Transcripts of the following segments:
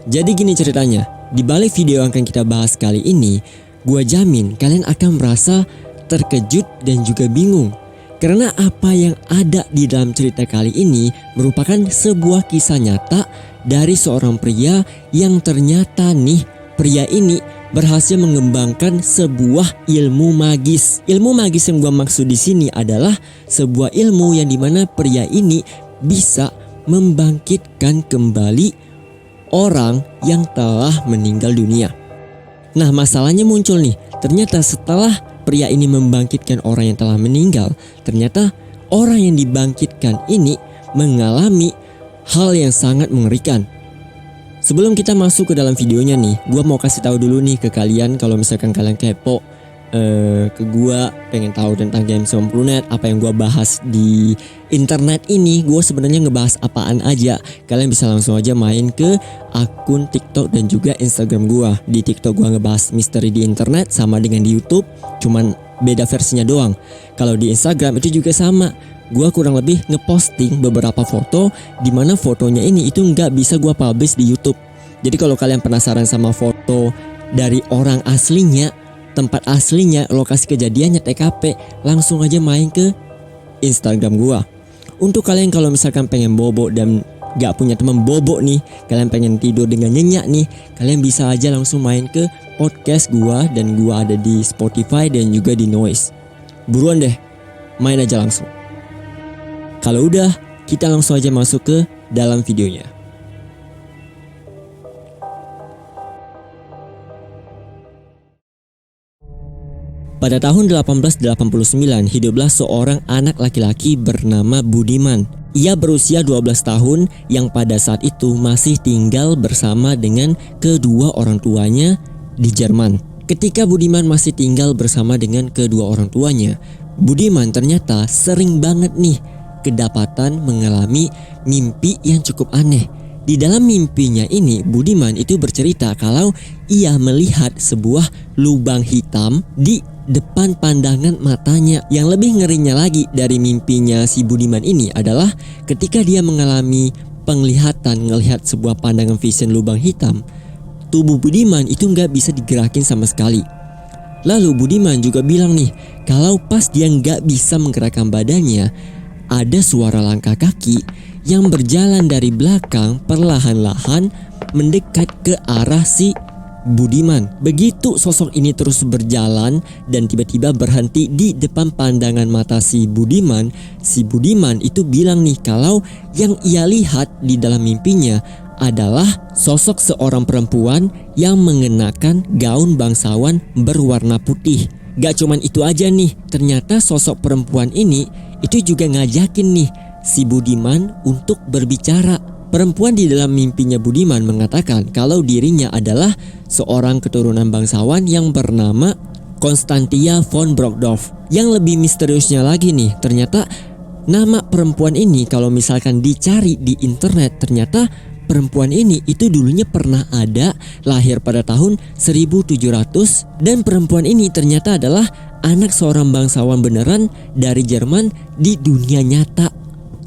Jadi gini ceritanya, di balik video yang akan kita bahas kali ini, gua jamin kalian akan merasa terkejut dan juga bingung. Karena apa yang ada di dalam cerita kali ini merupakan sebuah kisah nyata dari seorang pria yang ternyata nih, pria ini berhasil mengembangkan sebuah ilmu magis. Ilmu magis yang gua maksud di sini adalah sebuah ilmu yang dimana pria ini bisa membangkitkan kembali orang yang telah meninggal dunia. Nah, masalahnya muncul nih. Ternyata setelah pria ini membangkitkan orang yang telah meninggal, ternyata orang yang dibangkitkan ini mengalami hal yang sangat mengerikan. Sebelum kita masuk ke dalam videonya nih, gua mau kasih tahu dulu nih ke kalian kalau misalkan kalian kepo ke gua, pengen tahu tentang Games90net, apa yang gua bahas di internet ini, gua sebenarnya ngebahas apaan aja. Kalian bisa langsung aja main ke akun TikTok dan juga Instagram gua. Di TikTok gua ngebahas misteri di internet sama dengan di YouTube, cuman beda versinya doang. Kalau di Instagram itu juga sama. Gua kurang lebih ngeposting beberapa foto di mana fotonya ini itu nggak bisa gua publish di YouTube. Jadi kalau kalian penasaran sama foto dari orang aslinya, tempat aslinya, lokasi kejadiannya, TKP, langsung aja main ke Instagram gua. Untuk kalian kalau misalkan pengen bobo dan gak punya teman bobo nih, kalian pengen tidur dengan nyenyak nih, kalian bisa aja langsung main ke podcast gua, dan gua ada di Spotify dan juga di Noise. Buruan deh, main aja langsung. Kalau udah, kita langsung aja masuk ke dalam videonya. Pada tahun 1889 hiduplah seorang anak laki-laki bernama Budiman. Ia berusia 12 tahun yang pada saat itu masih tinggal bersama dengan kedua orang tuanya di Jerman. Ketika Budiman masih tinggal bersama dengan kedua orang tuanya, Budiman ternyata sering banget nih kedapatan mengalami mimpi yang cukup aneh. Di dalam mimpinya ini, Budiman itu bercerita kalau ia melihat sebuah lubang hitam di depan pandangan matanya. Yang lebih ngerinya lagi dari mimpinya si Budiman ini adalah ketika dia mengalami penglihatan, ngelihat sebuah pandangan vision lubang hitam, tubuh Budiman itu nggak bisa digerakin sama sekali. Lalu Budiman juga bilang nih, kalau pas dia nggak bisa menggerakkan badannya, ada suara langkah kaki yang berjalan dari belakang perlahan-lahan mendekat ke arah si Budiman. Begitu sosok ini terus berjalan dan tiba-tiba berhenti di depan pandangan mata si Budiman itu bilang nih kalau yang ia lihat di dalam mimpinya adalah sosok seorang perempuan yang mengenakan gaun bangsawan berwarna putih. Gak cuman itu aja nih, ternyata sosok perempuan ini itu juga ngajakin nih si Budiman untuk berbicara. Perempuan di dalam mimpinya Budiman mengatakan kalau dirinya adalah seorang keturunan bangsawan yang bernama Constantia von Brockdorf. Yang lebih misteriusnya lagi nih, ternyata nama perempuan ini kalau misalkan dicari di internet, ternyata perempuan ini itu dulunya pernah ada, lahir pada tahun 1700, dan perempuan ini ternyata adalah anak seorang bangsawan beneran dari Jerman di dunia nyata.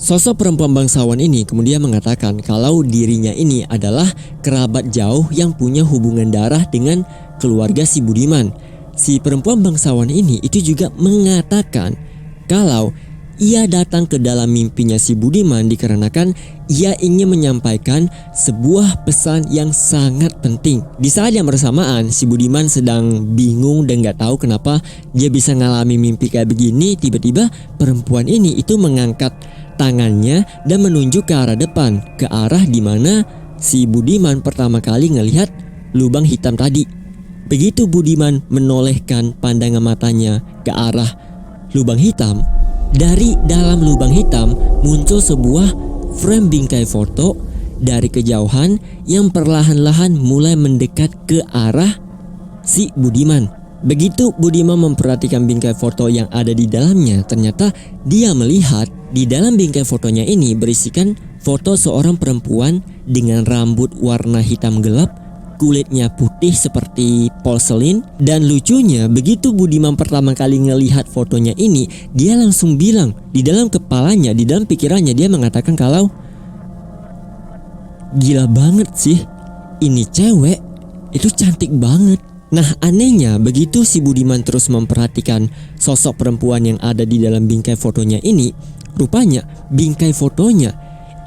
Sosok perempuan bangsawan ini kemudian mengatakan kalau dirinya ini adalah kerabat jauh yang punya hubungan darah dengan keluarga si Budiman. Si perempuan bangsawan ini itu juga mengatakan kalau ia datang ke dalam mimpinya si Budiman dikarenakan ia ingin menyampaikan sebuah pesan yang sangat penting. Di saat yang bersamaan si Budiman sedang bingung dan gak tahu kenapa dia bisa ngalami mimpi kayak begini. Tiba-tiba perempuan ini itu mengangkat tangannya dan menunjuk ke arah depan, ke arah dimana si Budiman pertama kali ngelihat lubang hitam tadi. Begitu Budiman menolehkan pandangan matanya ke arah lubang hitam, dari dalam lubang hitam muncul sebuah frame bingkai foto dari kejauhan yang perlahan-lahan mulai mendekat ke arah si Budiman. Begitu Budiman memperhatikan bingkai foto yang ada di dalamnya, ternyata dia melihat di dalam bingkai fotonya ini berisikan foto seorang perempuan dengan rambut warna hitam gelap, kulitnya putih seperti porselin. Dan lucunya, begitu Budiman pertama kali ngelihat fotonya ini, dia langsung bilang di dalam kepalanya, di dalam pikirannya dia mengatakan kalau gila banget sih, ini cewek itu cantik banget. Nah anehnya begitu si Budiman terus memperhatikan sosok perempuan yang ada di dalam bingkai fotonya ini, rupanya bingkai fotonya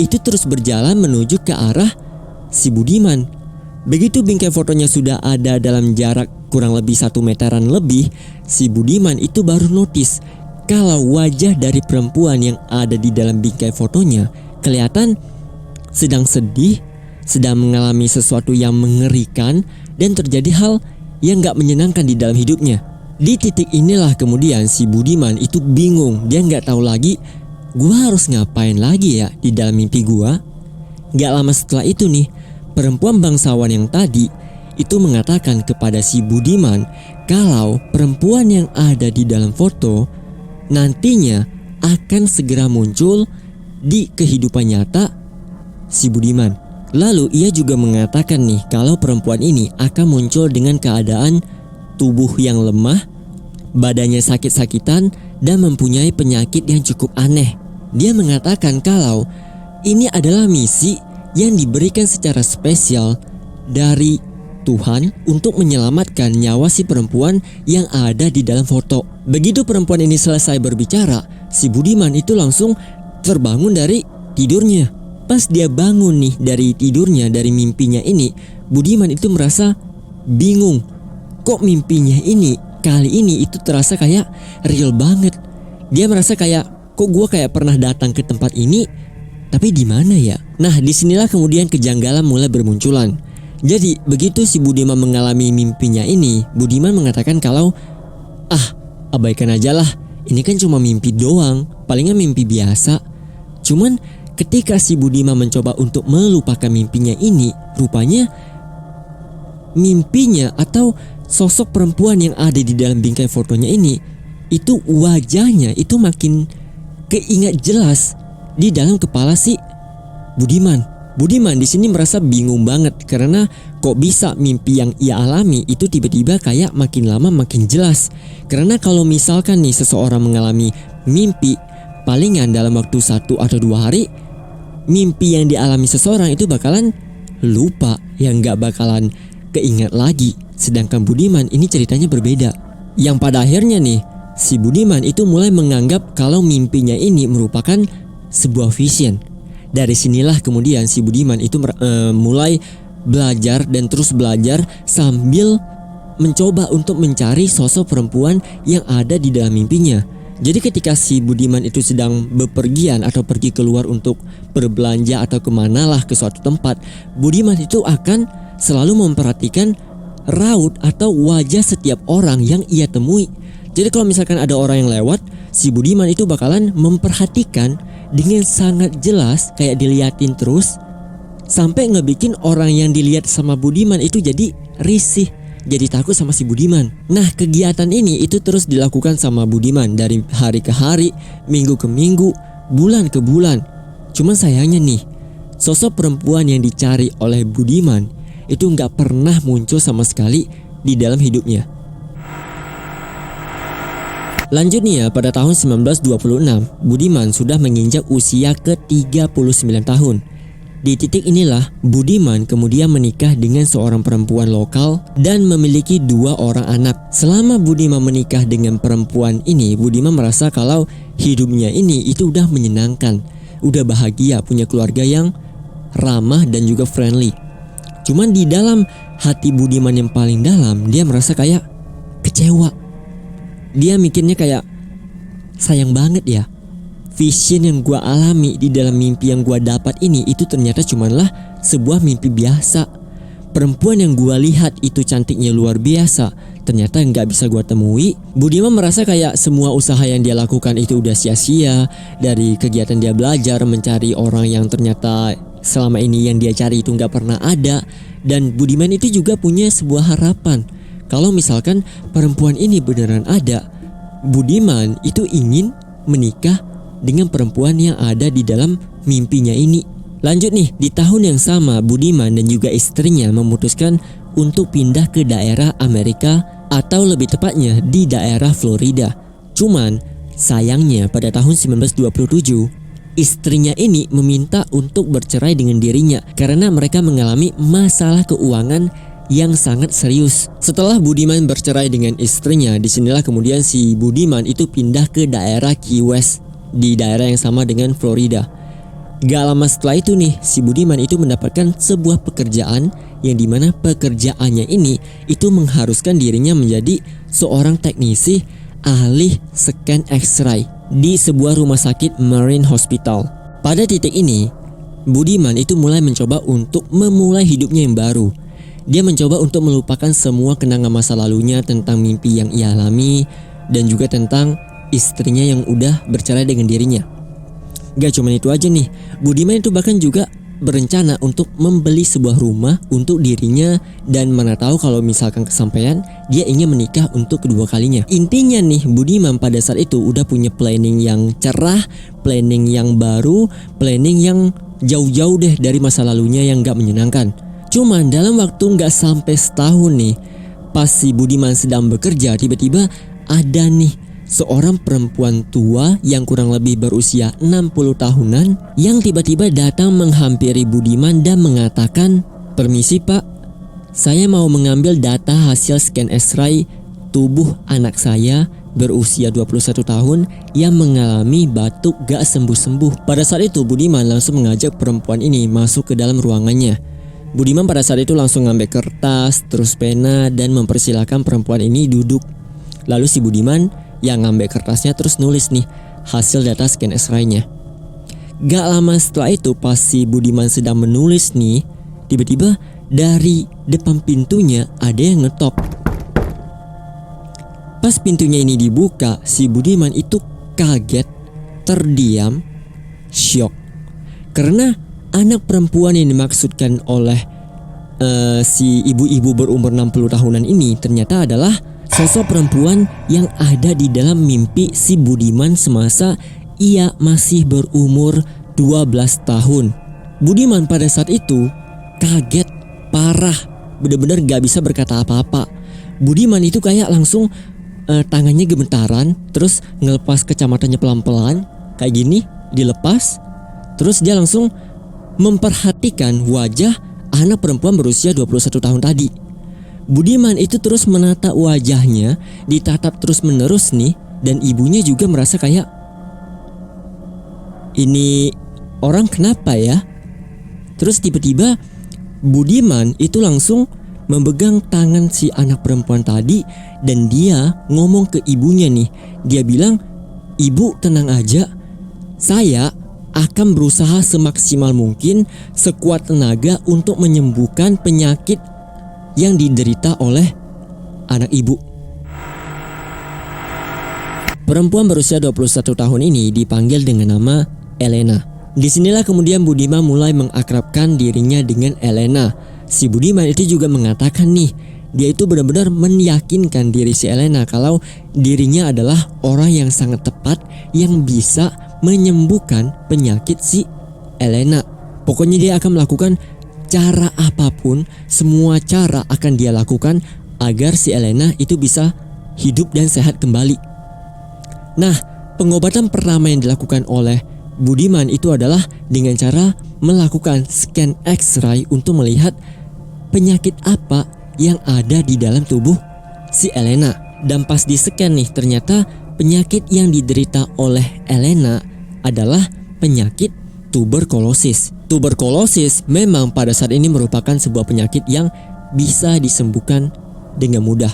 itu terus berjalan menuju ke arah si Budiman. Begitu bingkai fotonya sudah ada dalam jarak kurang lebih 1 meteran lebih, si Budiman itu baru notice kalau wajah dari perempuan yang ada di dalam bingkai fotonya kelihatan sedang sedih, sedang mengalami sesuatu yang mengerikan, dan terjadi hal yang gak menyenangkan di dalam hidupnya. Di titik inilah kemudian si Budiman itu bingung. Dia gak tahu lagi, gua harus ngapain lagi ya di dalam mimpi gua. Gak lama setelah itu nih, perempuan bangsawan yang tadi itu mengatakan kepada si Budiman kalau perempuan yang ada di dalam foto nantinya akan segera muncul di kehidupan nyata si Budiman. Lalu ia juga mengatakan nih kalau perempuan ini akan muncul dengan keadaan tubuh yang lemah, badannya sakit-sakitan, dan mempunyai penyakit yang cukup aneh. Dia mengatakan kalau ini adalah misi yang diberikan secara spesial dari Tuhan untuk menyelamatkan nyawa si perempuan yang ada di dalam foto. Begitu perempuan ini selesai berbicara, si Budiman itu langsung terbangun dari tidurnya. Pas dia bangun nih dari tidurnya, dari mimpinya ini, Budiman itu merasa bingung. Kok mimpinya ini kali ini itu terasa kayak real banget. Dia merasa kayak, kok gue kayak pernah datang ke tempat ini, tapi di mana ya? Nah disinilah kemudian kejanggalan mulai bermunculan. Jadi begitu si Budiman mengalami mimpinya ini, Budiman mengatakan kalau abaikan aja lah, ini kan cuma mimpi doang, palingan mimpi biasa. Cuman ketika si Budiman mencoba untuk melupakan mimpinya ini, rupanya mimpinya atau sosok perempuan yang ada di dalam bingkai fotonya ini, itu wajahnya itu makin keingat jelas di dalam kepala si Budiman. Budiman di sini merasa bingung banget karena kok bisa mimpi yang ia alami itu tiba-tiba kayak makin lama makin jelas. Karena kalau misalkan nih seseorang mengalami mimpi palingan dalam waktu 1 atau 2 hari, mimpi yang dialami seseorang itu bakalan lupa, yang gak bakalan keingat lagi. Sedangkan Budiman ini ceritanya berbeda, yang pada akhirnya nih si Budiman itu mulai menganggap kalau mimpinya ini merupakan sebuah vision. Dari sinilah kemudian si Budiman itu mulai belajar dan terus belajar sambil mencoba untuk mencari sosok perempuan yang ada di dalam mimpinya. Jadi ketika si Budiman itu sedang bepergian atau pergi keluar untuk berbelanja atau kemanalah ke suatu tempat, Budiman itu akan selalu memperhatikan raut atau wajah setiap orang yang ia temui. Jadi kalau misalkan ada orang yang lewat, si Budiman itu bakalan memperhatikan dengan sangat jelas, kayak diliatin terus, sampai ngebikin orang yang dilihat sama Budiman itu jadi risih, jadi takut sama si Budiman. Nah kegiatan ini itu terus dilakukan sama Budiman dari hari ke hari, minggu ke minggu, bulan ke bulan. Cuman sayangnya nih, sosok perempuan yang dicari oleh Budiman itu gak pernah muncul sama sekali di dalam hidupnya. Lanjut nih ya, pada tahun 1926 Budiman sudah menginjak usia ke-39 tahun. Di titik inilah Budiman kemudian menikah dengan seorang perempuan lokal dan memiliki 2 orang anak. Selama Budiman menikah dengan perempuan ini, Budiman merasa kalau hidupnya ini itu udah menyenangkan, udah bahagia, punya keluarga yang ramah dan juga friendly. Cuman di dalam hati Budiman yang paling dalam, dia merasa kayak kecewa. Dia mikirnya kayak, sayang banget ya, vision yang gua alami di dalam mimpi yang gua dapat ini itu ternyata cumanlah sebuah mimpi biasa. Perempuan yang gua lihat itu cantiknya luar biasa, ternyata nggak bisa gua temui. Budiman merasa kayak semua usaha yang dia lakukan itu udah sia-sia. Dari kegiatan dia belajar mencari orang yang ternyata selama ini yang dia cari itu nggak pernah ada. Dan Budiman itu juga punya sebuah harapan, kalau misalkan perempuan ini beneran ada, Budiman itu ingin menikah dengan perempuan yang ada di dalam mimpinya ini. Lanjut nih, di tahun yang sama Budiman dan juga istrinya memutuskan untuk pindah ke daerah Amerika, atau lebih tepatnya di daerah Florida. Cuman sayangnya pada tahun 1927 istrinya ini meminta untuk bercerai dengan dirinya karena mereka mengalami masalah keuangan yang sangat serius. Setelah Budiman bercerai dengan istrinya, disinilah kemudian si Budiman itu pindah ke daerah Key West, di daerah yang sama dengan Florida. Gak lama setelah itu nih, si Budiman itu mendapatkan sebuah pekerjaan yang dimana pekerjaannya ini itu mengharuskan dirinya menjadi seorang teknisi ahli scan X-ray di sebuah rumah sakit Marine Hospital. Pada titik ini, Budiman itu mulai mencoba untuk memulai hidupnya yang baru. Dia mencoba untuk melupakan semua kenangan masa lalunya tentang mimpi yang ia alami dan juga tentang istrinya yang udah bercerai dengan dirinya. Gak cuma itu aja nih, Budiman itu bahkan juga berencana untuk membeli sebuah rumah untuk dirinya dan mana tahu kalau misalkan kesampaian dia ingin menikah untuk kedua kalinya. Intinya nih, Budiman pada saat itu udah punya planning yang cerah, planning yang baru, planning yang jauh-jauh deh dari masa lalunya yang gak menyenangkan. Cuman dalam waktu gak sampai setahun nih, pas si Budiman sedang bekerja, tiba-tiba ada nih seorang perempuan tua yang kurang lebih berusia 60 tahunan yang tiba-tiba datang menghampiri Budiman dan mengatakan, "Permisi Pak, saya mau mengambil data hasil scan X-ray tubuh anak saya berusia 21 tahun yang mengalami batuk gak sembuh-sembuh." Pada saat itu Budiman langsung mengajak perempuan ini masuk ke dalam ruangannya. Budiman pada saat itu langsung ngambil kertas, terus pena dan mempersilahkan perempuan ini duduk. Lalu si Budiman yang ngambil kertasnya terus nulis nih hasil data scan X-ray-nya. Gak lama setelah itu pas si Budiman sedang menulis nih, tiba-tiba dari depan pintunya ada yang ngetok. Pas pintunya ini dibuka, si Budiman itu kaget, terdiam, syok. Karena anak perempuan yang dimaksudkan oleh si ibu-ibu berumur 60 tahunan ini ternyata adalah sosok perempuan yang ada di dalam mimpi si Budiman semasa ia masih berumur 12 tahun. Budiman pada saat itu kaget parah, benar-benar gak bisa berkata apa-apa. Budiman itu kayak langsung tangannya gemetaran, terus ngelepas kacamatanya pelan-pelan kayak gini, dilepas. Terus dia langsung memperhatikan wajah anak perempuan berusia 21 tahun tadi. Budiman itu terus menatap wajahnya, ditatap terus menerus nih, dan ibunya juga merasa kayak, "Ini orang kenapa ya?" Terus tiba-tiba Budiman itu langsung memegang tangan si anak perempuan tadi dan dia ngomong ke ibunya nih. Dia bilang, "Ibu tenang aja, saya akan berusaha semaksimal mungkin, sekuat tenaga untuk menyembuhkan penyakit yang diderita oleh anak ibu." Perempuan berusia 21 tahun ini dipanggil dengan nama Elena. Disinilah kemudian Budiman mulai mengakrabkan dirinya dengan Elena. Si Budiman itu juga mengatakan nih, dia itu benar-benar meyakinkan diri si Elena kalau dirinya adalah orang yang sangat tepat yang bisa menyembuhkan penyakit si Elena. Pokoknya dia akan melakukan cara apapun, semua cara akan dia lakukan agar si Elena itu bisa hidup dan sehat kembali. Nah, pengobatan pertama yang dilakukan oleh Budiman itu adalah dengan cara melakukan scan X-ray untuk melihat penyakit apa yang ada di dalam tubuh si Elena. Dan pas di scan nih, ternyata penyakit yang diderita oleh Elena adalah penyakit tuberkulosis. Tuberkulosis memang pada saat ini merupakan sebuah penyakit yang bisa disembuhkan dengan mudah.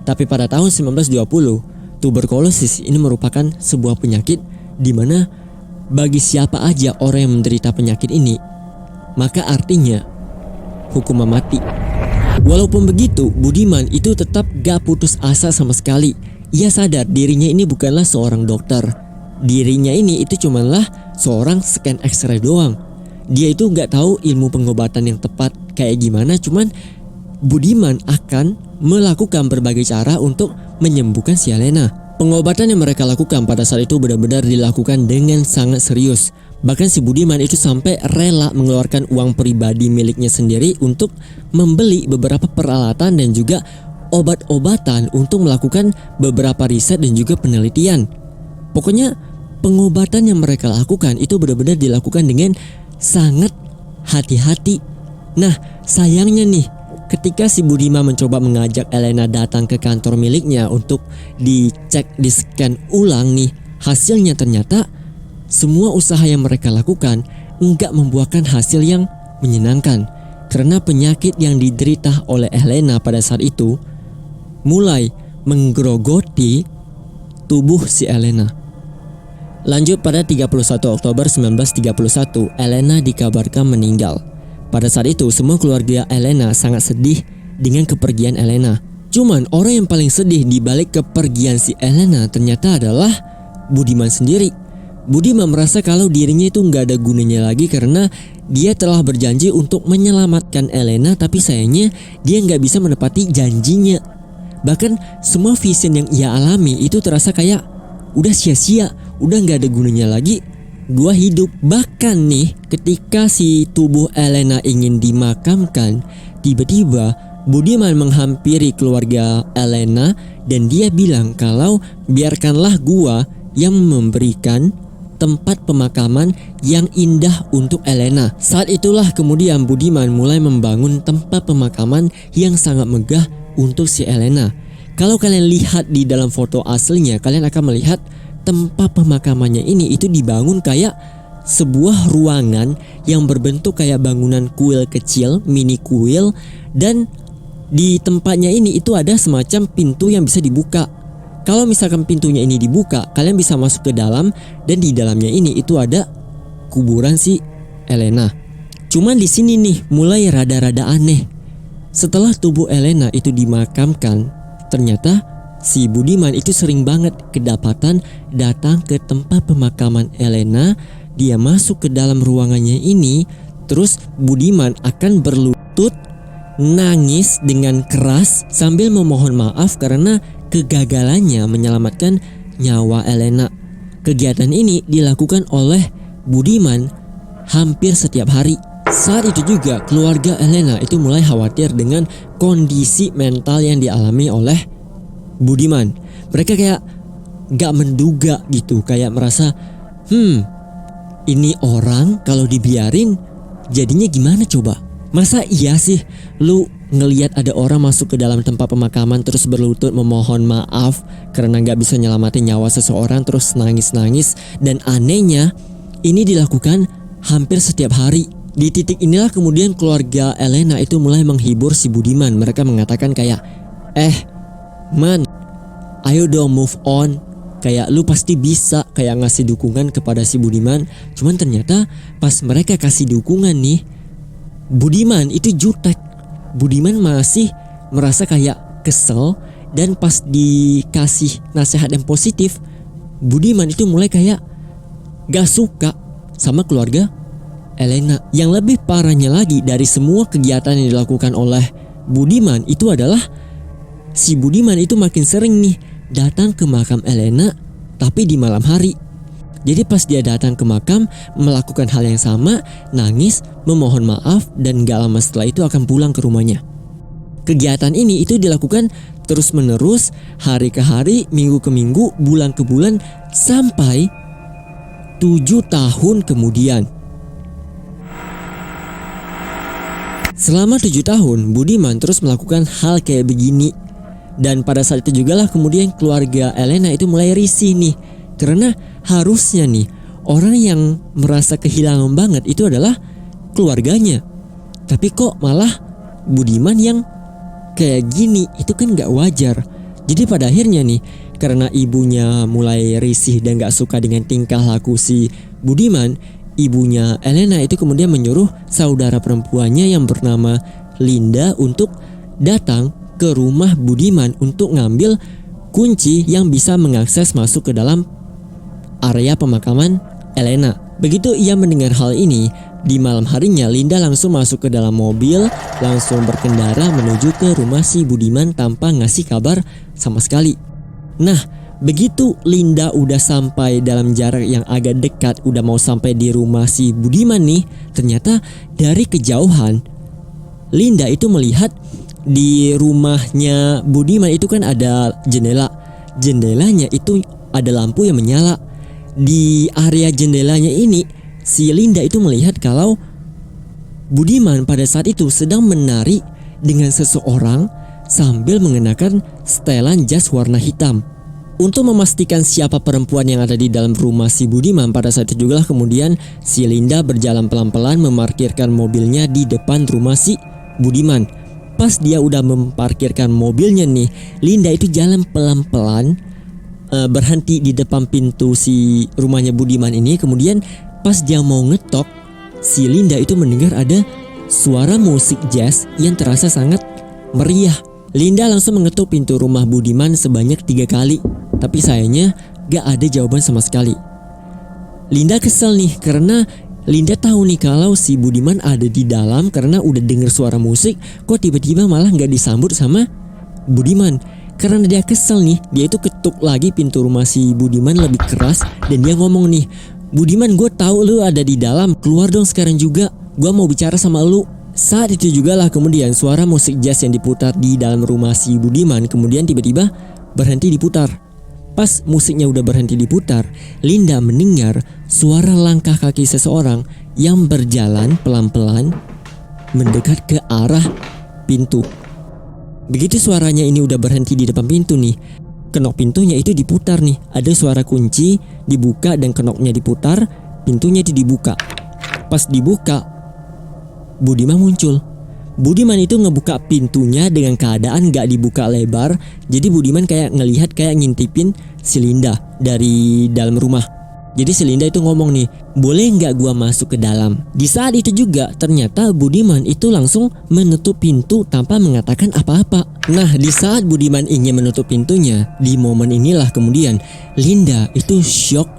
Tapi pada tahun 1920, tuberkulosis ini merupakan sebuah penyakit di mana bagi siapa aja orang yang menderita penyakit ini, maka artinya hukuman mati. Walaupun begitu, Budiman itu tetap gak putus asa sama sekali. Ia sadar dirinya ini bukanlah seorang dokter. Dirinya ini itu cumanlah seorang scan X-ray doang. Dia itu gak tahu ilmu pengobatan yang tepat kayak gimana, cuman Budiman akan melakukan berbagai cara untuk menyembuhkan si Elena. Pengobatan yang mereka lakukan pada saat itu benar-benar dilakukan dengan sangat serius. Bahkan si Budiman itu sampai rela mengeluarkan uang pribadi miliknya sendiri untuk membeli beberapa peralatan dan juga obat-obatan untuk melakukan beberapa riset dan juga penelitian. Pokoknya pengobatan yang mereka lakukan itu benar-benar dilakukan dengan sangat hati-hati. Nah, sayangnya nih, ketika si Budiman mencoba mengajak Elena datang ke kantor miliknya untuk dicek, di-scan ulang nih, hasilnya ternyata semua usaha yang mereka lakukan enggak membuahkan hasil yang menyenangkan. Karena penyakit yang diderita oleh Elena pada saat itu mulai menggerogoti tubuh si Elena. Lanjut pada 31 Oktober 1931, Elena dikabarkan meninggal. Pada saat itu semua keluarga Elena sangat sedih dengan kepergian Elena. Cuman orang yang paling sedih di balik kepergian si Elena ternyata adalah Budiman sendiri. Budiman merasa kalau dirinya itu nggak ada gunanya lagi karena dia telah berjanji untuk menyelamatkan Elena, tapi sayangnya dia nggak bisa menepati janjinya. Bahkan semua vision yang ia alami itu terasa kayak udah sia-sia, udah gak ada gunanya lagi gua hidup. Bahkan nih, ketika si tubuh Elena ingin dimakamkan, tiba-tiba Budiman menghampiri keluarga Elena dan dia bilang kalau biarkanlah gua yang memberikan tempat pemakaman yang indah untuk Elena. Saat itulah kemudian Budiman mulai membangun tempat pemakaman yang sangat megah untuk si Elena. Kalau kalian lihat di dalam foto aslinya, kalian akan melihat tempat pemakamannya ini itu dibangun kayak sebuah ruangan yang berbentuk kayak bangunan kuil kecil, mini kuil, dan di tempatnya ini itu ada semacam pintu yang bisa dibuka. Kalau misalkan pintunya ini dibuka, kalian bisa masuk ke dalam dan di dalamnya ini itu ada kuburan si Elena. Cuman di sini nih mulai rada-rada aneh. Setelah tubuh Elena itu dimakamkan, ternyata si Budiman itu sering banget kedapatan datang ke tempat pemakaman Elena. Dia masuk ke dalam ruangannya ini, terus Budiman akan berlutut nangis dengan keras sambil memohon maaf karena kegagalannya menyelamatkan nyawa Elena. Kegiatan ini dilakukan oleh Budiman hampir setiap hari. Saat itu juga keluarga Elena itu mulai khawatir dengan kondisi mental yang dialami oleh Budiman. Mereka kayak gak menduga gitu, kayak merasa ini orang kalau dibiarin jadinya gimana coba? Masa iya sih lu ngelihat ada orang masuk ke dalam tempat pemakaman terus berlutut memohon maaf karena gak bisa nyelamatin nyawa seseorang, terus nangis-nangis. Dan anehnya ini dilakukan hampir setiap hari. Di titik inilah kemudian keluarga Elena itu mulai menghibur si Budiman. Mereka mengatakan kayak man, ayo dong move on, kayak lu pasti bisa, kayak ngasih dukungan kepada si Budiman. Cuman ternyata pas mereka kasih dukungan nih, Budiman itu jutek. Budiman masih merasa kayak kesel, dan pas dikasih nasihat yang positif, Budiman itu mulai kayak gak suka sama keluarga Elena. Yang lebih parahnya lagi dari semua kegiatan yang dilakukan oleh Budiman itu adalah si Budiman itu makin sering nih datang ke makam Elena tapi di malam hari. Jadi pas dia datang ke makam, melakukan hal yang sama, nangis, memohon maaf, dan gak lama setelah itu akan pulang ke rumahnya. Kegiatan ini itu dilakukan terus menerus, hari ke hari, minggu ke minggu, bulan ke bulan, sampai 7 tahun kemudian. Selama 7 tahun, Budiman terus melakukan hal kayak begini. Dan pada saat itu juga lah kemudian keluarga Elena itu mulai risih nih. Karena harusnya nih orang yang merasa kehilangan banget itu adalah keluarganya. Tapi kok malah Budiman yang kayak gini, itu kan gak wajar. Jadi pada akhirnya nih, karena ibunya mulai risih dan gak suka dengan tingkah laku si Budiman, ibunya Elena itu kemudian menyuruh saudara perempuannya yang bernama Linda untuk datang ke rumah Budiman untuk ngambil kunci yang bisa mengakses masuk ke dalam area pemakaman Elena. Begitu ia mendengar hal ini, di malam harinya Linda langsung masuk ke dalam mobil, langsung berkendara menuju ke rumah si Budiman tanpa ngasih kabar sama sekali. Nah, begitu Linda udah sampai dalam jarak yang agak dekat, udah mau sampai di rumah si Budiman nih, ternyata dari kejauhan Linda itu melihat di rumahnya Budiman itu kan ada jendela. Jendelanya itu ada lampu yang menyala. Di area jendelanya ini, si Linda itu melihat kalau Budiman pada saat itu sedang menari dengan seseorang sambil mengenakan setelan jas warna hitam. Untuk memastikan siapa perempuan yang ada di dalam rumah si Budiman, pada saat itu juga kemudian si Linda berjalan pelan-pelan memarkirkan mobilnya di depan rumah si Budiman. Pas dia udah memparkirkan mobilnya nih, Linda itu jalan pelan-pelan berhenti di depan pintu si rumahnya Budiman ini. Kemudian pas dia mau ngetok, si Linda itu mendengar ada suara musik jazz yang terasa sangat meriah. Linda langsung mengetuk pintu rumah Budiman sebanyak 3 kali, tapi sayangnya gak ada jawaban sama sekali. Linda kesel nih karena Linda tahu nih kalau si Budiman ada di dalam, karena udah denger suara musik kok tiba-tiba malah gak disambut sama Budiman. Karena dia kesel nih, dia itu ketuk lagi pintu rumah si Budiman lebih keras dan dia ngomong nih, "Budiman, gue tahu lu ada di dalam, keluar dong sekarang juga, gue mau bicara sama lu." Saat itu juga lah kemudian suara musik jazz yang diputar di dalam rumah si Budiman kemudian tiba-tiba berhenti diputar. Pas musiknya udah berhenti diputar, Linda mendengar suara langkah kaki seseorang yang berjalan pelan-pelan mendekat ke arah pintu. Begitu suaranya ini udah berhenti di depan pintu nih, kenok pintunya itu diputar nih. Ada suara kunci dibuka dan kenoknya diputar, pintunya itu dibuka. Pas dibuka, Budiman muncul. Budiman itu ngebuka pintunya dengan keadaan gak dibuka lebar. Jadi Budiman kayak ngelihat, kayak ngintipin si Linda dari dalam rumah. Jadi si Linda itu ngomong nih, "Boleh gak gua masuk ke dalam?" Di saat itu juga ternyata Budiman itu langsung menutup pintu tanpa mengatakan apa-apa. Nah, di saat Budiman ingin menutup pintunya, di momen inilah kemudian Linda itu shock,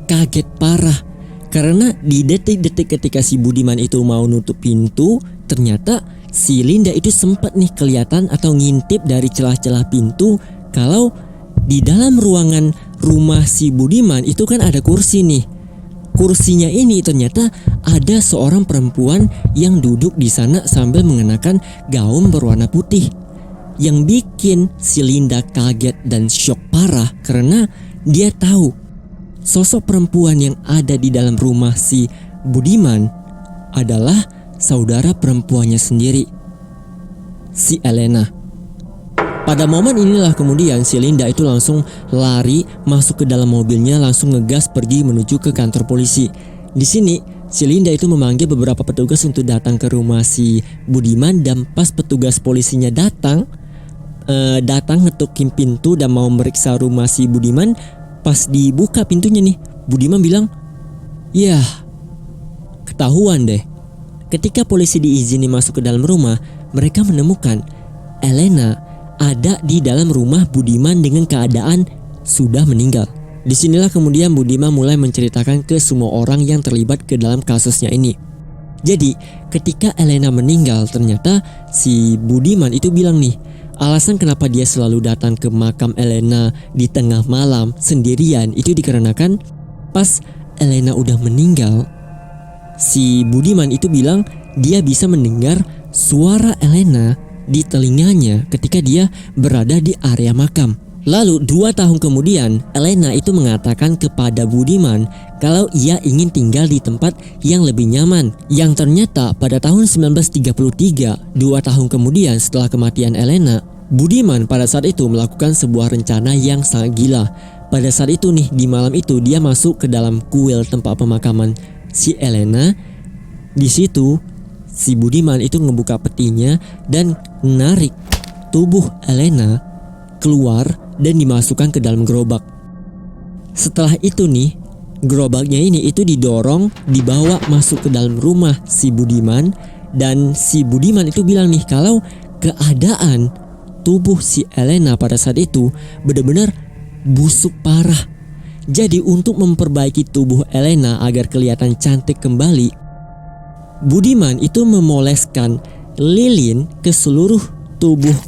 kaget parah. Karena di detik-detik ketika si Budiman itu mau nutup pintu, ternyata si Linda itu sempat nih kelihatan atau ngintip dari celah-celah pintu kalau di dalam ruangan rumah si Budiman itu kan ada kursi nih. Kursinya ini ternyata ada seorang perempuan yang duduk di sana sambil mengenakan gaun berwarna putih. Yang bikin si Linda kaget dan shock parah karena dia tahu sosok perempuan yang ada di dalam rumah si Budiman adalah saudara perempuannya sendiri, si Elena. Pada momen inilah kemudian si Linda itu langsung lari masuk ke dalam mobilnya, langsung ngegas pergi menuju ke kantor polisi. Di sini si Linda itu memanggil beberapa petugas untuk datang ke rumah si Budiman, dan pas petugas polisinya datang ngetukin pintu dan mau meriksa rumah si Budiman, pas dibuka pintunya nih, Budiman bilang, "Yah, ketahuan deh." Ketika polisi diizini masuk ke dalam rumah, mereka menemukan Elena ada di dalam rumah Budiman dengan keadaan sudah meninggal. Disinilah kemudian Budiman mulai menceritakan ke semua orang yang terlibat ke dalam kasusnya ini. Jadi ketika Elena meninggal, ternyata si Budiman itu bilang nih, alasan kenapa dia selalu datang ke makam Elena di tengah malam sendirian itu dikarenakan pas Elena udah meninggal, si Budiman itu bilang dia bisa mendengar suara Elena di telinganya ketika dia berada di area makam. Lalu 2 tahun kemudian Elena itu mengatakan kepada Budiman kalau ia ingin tinggal di tempat yang lebih nyaman. Yang ternyata pada tahun 1933, 2 tahun kemudian setelah kematian Elena, Budiman pada saat itu melakukan sebuah rencana yang sangat gila. Pada saat itu nih, di malam itu dia masuk ke dalam kuil tempat pemakaman si Elena. Di situ si Budiman itu ngebuka petinya dan menarik tubuh Elena keluar dan dimasukkan ke dalam gerobak. Setelah itu nih, gerobaknya ini itu didorong, dibawa masuk ke dalam rumah si Budiman, dan si Budiman itu bilang nih kalau keadaan tubuh si Elena pada saat itu benar-benar busuk parah. Jadi untuk memperbaiki tubuh Elena agar kelihatan cantik kembali, Budiman itu memoleskan lilin ke seluruh tubuh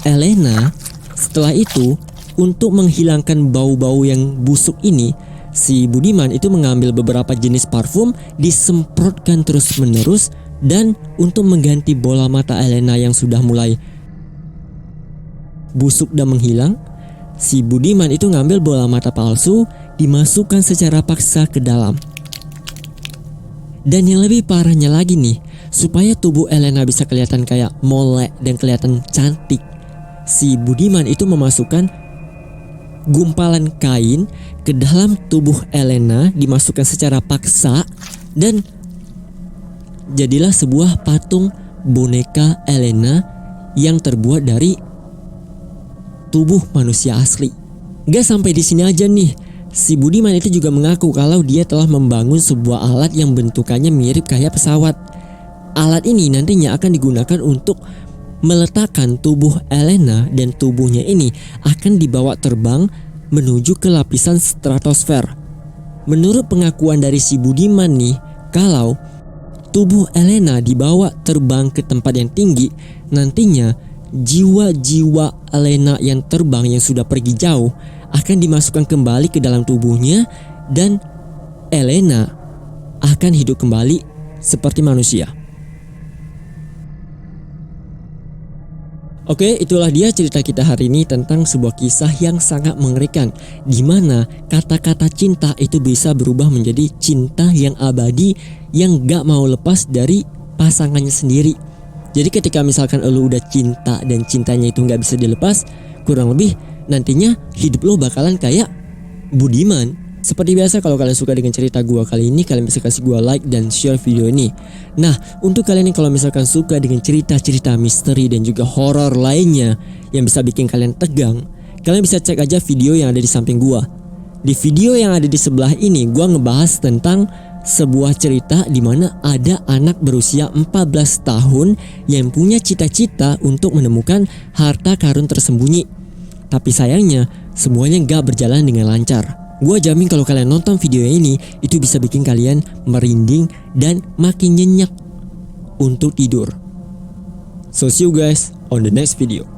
Elena. Setelah itu, untuk menghilangkan bau-bau yang busuk ini, si Budiman itu mengambil beberapa jenis parfum, disemprotkan terus-menerus, dan untuk mengganti bola mata Elena yang sudah mulai busuk dan menghilang, si Budiman itu ngambil bola mata palsu dimasukkan secara paksa ke dalam. Dan yang lebih parahnya lagi nih, supaya tubuh Elena bisa kelihatan kayak molek dan kelihatan cantik, si Budiman itu memasukkan gumpalan kain ke dalam tubuh Elena, dimasukkan secara paksa, dan jadilah sebuah patung boneka Elena yang terbuat dari tubuh manusia asli. Gak sampai di sini aja nih, si Budiman itu juga mengaku kalau dia telah membangun sebuah alat yang bentukannya mirip kayak pesawat. Alat ini nantinya akan digunakan untuk meletakkan tubuh Elena, dan tubuhnya ini akan dibawa terbang menuju ke lapisan stratosfer. Menurut pengakuan dari si Budiman nih, kalau tubuh Elena dibawa terbang ke tempat yang tinggi, nantinya jiwa-jiwa Elena yang terbang yang sudah pergi jauh akan dimasukkan kembali ke dalam tubuhnya, dan Elena akan hidup kembali seperti manusia. Oke, itulah dia cerita kita hari ini tentang sebuah kisah yang sangat mengerikan, di mana kata-kata cinta itu bisa berubah menjadi cinta yang abadi yang gak mau lepas dari pasangannya sendiri. Jadi ketika misalkan lo udah cinta dan cintanya itu gak bisa dilepas, kurang lebih nantinya hidup lo bakalan kayak Budiman. Seperti biasa, kalau kalian suka dengan cerita gua kali ini, kalian bisa kasih gua like dan share video ini. Nah, untuk kalian yang kalau misalkan suka dengan cerita-cerita misteri dan juga horor lainnya yang bisa bikin kalian tegang, kalian bisa cek aja video yang ada di samping gua. Di video yang ada di sebelah ini, gua ngebahas tentang sebuah cerita di mana ada anak berusia 14 tahun yang punya cita-cita untuk menemukan harta karun tersembunyi. Tapi sayangnya semuanya gak berjalan dengan lancar. Gua jamin kalau kalian nonton video ini, itu bisa bikin kalian merinding dan makin nyenyak untuk tidur. So see you guys on the next video.